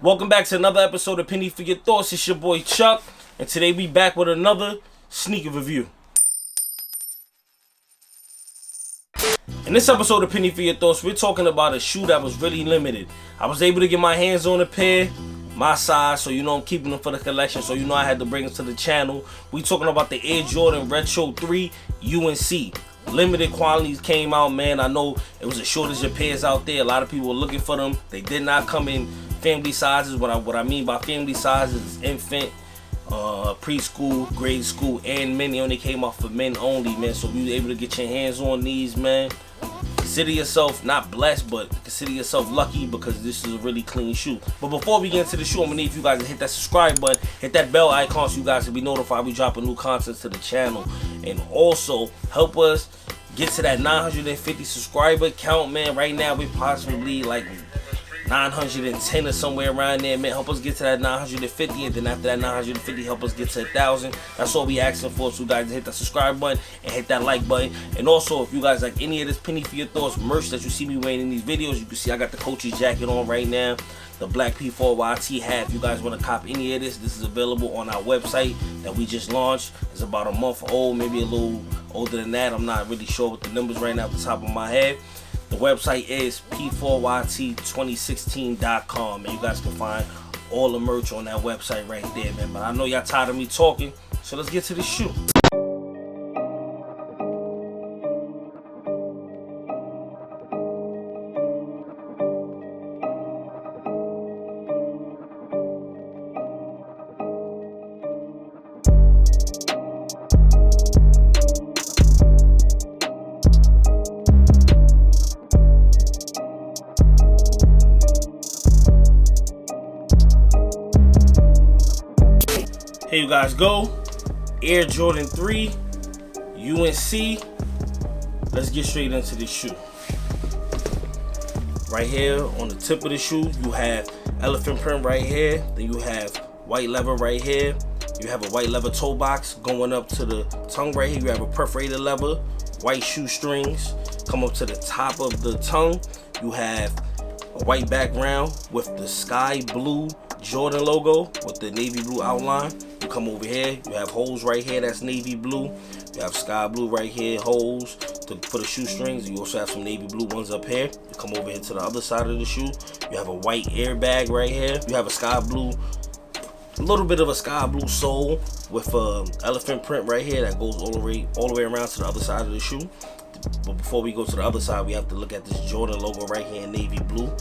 Welcome back to another episode of Penny for Your Thoughts. It's your boy Chuck, and today we back with another sneaker review. In this episode of Penny for Your Thoughts, we're talking about a shoe that was really limited. I was able to get my hands on a pair, my size, so you know I'm keeping them for the collection, so you know I had to bring them to the channel. We talking about the Air Jordan Retro 3 UNC. Limited quantities came out, man. I know it was a shortage of pairs out there. A lot of people were looking for them. They did not come in family sizes. What I mean by family sizes is infant, preschool, grade school, and men. They only came out for men only, man. So if you were able to get your hands on these, man, consider yourself not blessed, but consider yourself lucky because this is a really clean shoe. But before we get into the shoe, I'm gonna need you guys to hit that subscribe button, hit that bell icon so you guys can be notified we dropping new content to the channel, and also help us get to that 950 subscriber count, man. Right now we possibly like 910 or somewhere around there, man. Help us get to that 950, and then after that 950, help us get to 1,000. That's all we asking for. So you guys hit that subscribe button and hit that like button. And also, if you guys like any of this Penny for Your Thoughts merch that you see me wearing in these videos, you can see I got the coach's jacket on right now, the black P4YT hat. If you guys want to cop any of this is available on our website that we just launched. It's about a month old, maybe a little older than that. I'm not really sure with the numbers right now at the top of my head. The website is p4yt2016.com, and you guys can find all the merch on that website right there, man. But I know y'all tired of me talking, so let's get to the shoe. Here you guys go, Air Jordan 3 UNC. Let's get straight into this shoe. Right here on the tip of the shoe, you have elephant print right here. Then you have white leather right here. You have a white leather toe box going up to the tongue right here. You have a perforated leather, white shoe strings come up to the top of the tongue. You have a white background with the sky blue Jordan logo with the navy blue outline. You come over here, you have holes right here, that's navy blue. You have sky blue right here, holes for the shoestrings. You also have some navy blue ones up here. You come over here to the other side of the shoe. You have a white airbag right here. You have a sky blue, a little bit of a sky blue sole with elephant print right here that goes all the way around to the other side of the shoe. But before we go to the other side, we have to look at this Jordan logo right here in navy blue.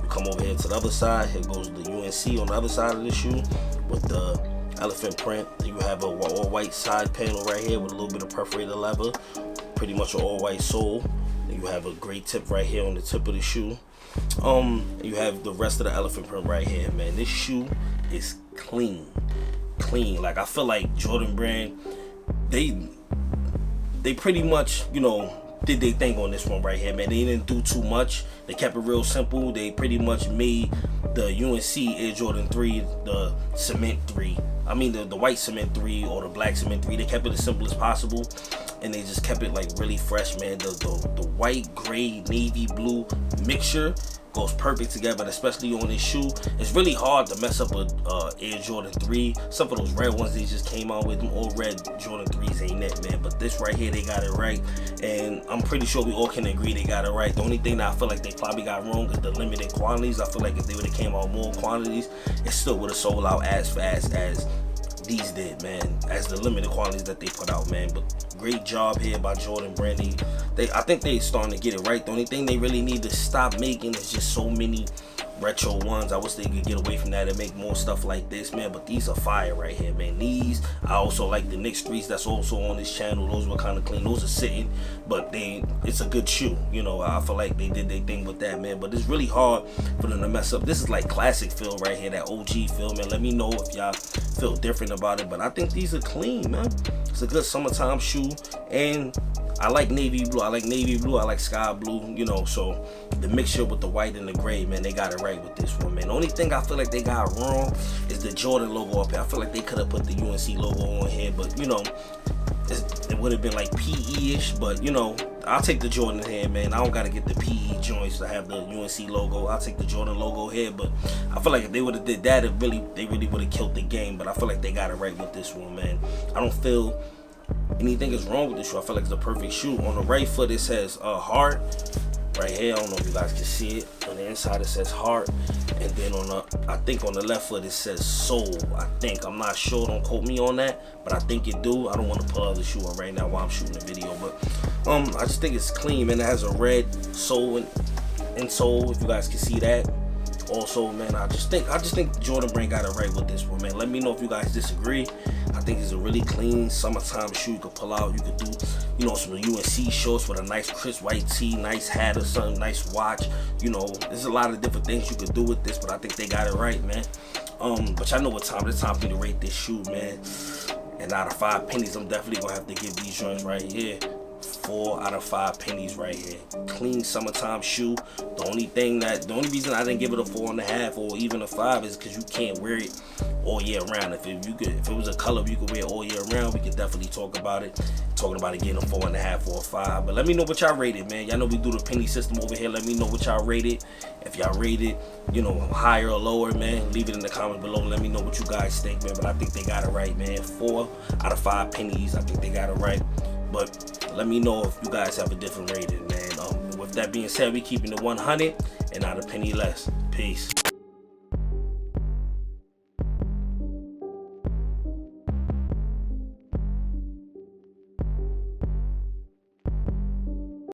Come over here to the other side. Here goes the UNC on the other side of the shoe with the elephant print. You have a all white side panel right here with a little bit of perforated leather, pretty much an all white sole. You have a gray tip right here on the tip of the shoe. You have the rest of the elephant print right here, man. This shoe is clean. Like I feel like Jordan brand, they pretty much, you know, did they thing on this one right here, man. They didn't do too much. They kept it real simple. They pretty much made the UNC Air Jordan 3 the cement 3. I mean the white cement 3 or the black cement 3. They kept it as simple as possible, and they just kept it like really fresh, man. The white, gray, navy blue mixture goes perfect together, especially on this shoe. It's really hard to mess up a Air Jordan 3. Some of those red ones they just came out with, them all red Jordan 3s ain't it, man. But this right here, they got it right, and I'm pretty sure we all can agree they got it right. The only thing that I feel like they probably got wrong is the limited quantities. I feel like if they would have came out more quantities, it still would have sold out as fast as these did, man, as the limited quantities that they put out, man. But great job here by Jordan brand. I think they starting to get it right. The only thing they really need to stop making is just so many retro ones. I wish they could get away from that and make more stuff like this, man. But these are fire right here, man. These, I also like the Knicks 3s that's also on this channel. Those were kind of clean. Those are sitting, but it's a good shoe. You know, I feel like they did their thing with that, man. But it's really hard for them to mess up. This is like classic feel right here, that OG feel, man. Let me know if y'all feel different about it, but I think these are clean, man. It's a good summertime shoe, and I like navy blue. I like sky blue, you know, so the mixture with the white and the gray, man, they got it right with this one, man. The only thing I feel like they got wrong is the Jordan logo up here. I feel like they could have put the UNC logo on here, but, you know, it would have been like PE-ish, but, you know, I'll take the Jordan here, man. I don't gotta get the PE joints to have the UNC logo. I'll take the Jordan logo here, but I feel like if they would have did that, they really would have killed the game. But I feel like they got it right with this one, man. I don't feel anything is wrong with this shoe. I feel like it's the perfect shoe. On the right foot it says heart. Right here, I don't know if you guys can see it. On the inside it says heart, and then I think on the left foot it says soul. I'm not sure, don't quote me on that, but I think it do. I don't want to pull out the shoe on right now while I'm shooting the video, but I just think it's clean, man. It has a red sole and insole, if you guys can see that. Also, man, I just think Jordan Brand got it right with this one, man. Let me know if you guys disagree. I think it's a really clean summertime shoe you could pull out. You could do, some UNC shorts with a nice crisp white tee, nice hat or something, nice watch. There's a lot of different things you could do with this, but I think they got it right, man. But y'all know what time. It's time for me to rate this shoe, man. And out of 5 pennies, I'm definitely gonna have to give these joints right here 4 out of 5 pennies right here. Clean summertime shoe. The only reason I didn't give it a 4.5 or even a 5 is because you can't wear it all year round. If it was a color you could wear all year round, we could definitely talk about it. Talking about it getting a 4.5 or a 5. But let me know what y'all rated, man. Y'all know we do the penny system over here. Let me know what y'all rated. If y'all rated, higher or lower, man, leave it in the comments below. Let me know what you guys think, man. But I think they got it right, man. 4 out of 5 pennies. I think they got it right. But let me know if you guys have a different rating, man. With that being said, we keeping it 100 and not a penny less. Peace.